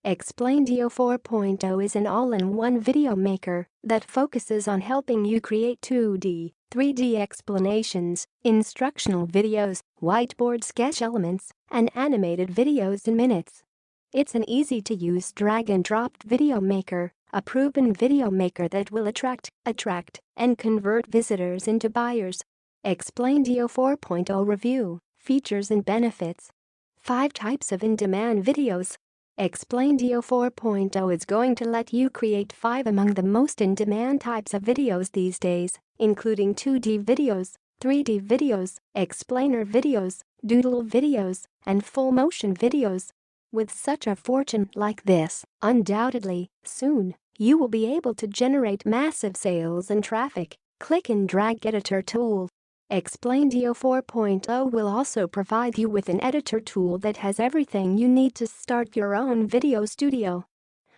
Explaindio 4.0 is an all-in-one video maker that focuses on helping you create 2D, 3D explanations, instructional videos, whiteboard sketch elements, and animated videos in minutes. It's an easy-to-use drag-and-drop video maker, a proven video maker that will attract, and convert visitors into buyers. Explaindio 4.0 Review, Features and Benefits. 5 types of in-demand videos. Explaindio 4.0 is going to let you create 5 among the most in-demand types of videos these days, including 2D videos, 3D videos, explainer videos, doodle videos, and full-motion videos. With such a fortune like this, undoubtedly, soon, you will be able to generate massive sales and traffic. Click and drag editor tool. Explaindio 4.0 will also provide you with an editor tool that has everything you need to start your own video studio.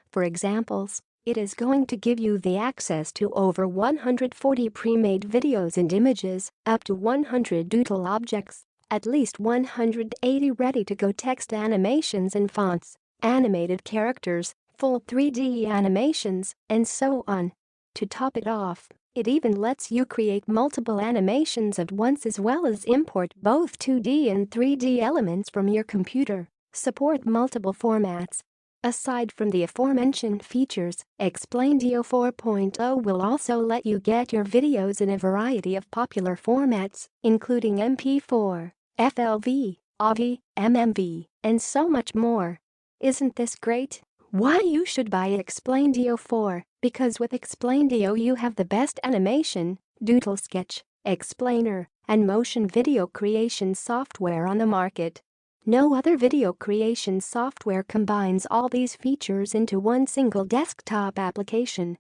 For examples, it is going to give you the access to over 140 pre-made videos and images, up to 100 doodle objects, at least 180 ready-to-go text animations and fonts, animated characters, full 3D animations, and so on. To top it off, it even lets you create multiple animations at once as well as import both 2D and 3D elements from your computer. Support multiple formats. Aside from the aforementioned features, Explaindio 4.0 will also let you get your videos in a variety of popular formats, including MP4, FLV, AVI, MMV, and so much more. Isn't this great? Why you should buy Explaindio 4? Because with Explaindio you have the best animation, doodle sketch, explainer, and motion video creation software on the market. No other video creation software combines all these features into one single desktop application.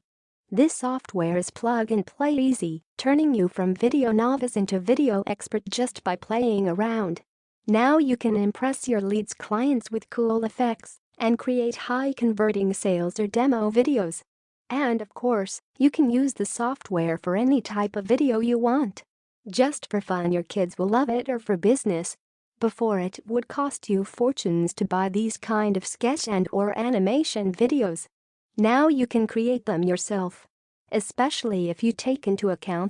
This software is plug-and-play easy, turning you from video novice into video expert just by playing around. Now you can impress your leads clients with cool effects and create high-converting sales or demo videos. And of course, you can use the software for any type of video you want. Just for fun, your kids will love it, or for business. Before, it would cost you fortunes to buy these kind of sketch and/or animation videos. Now you can create them yourself, especially if you take into account the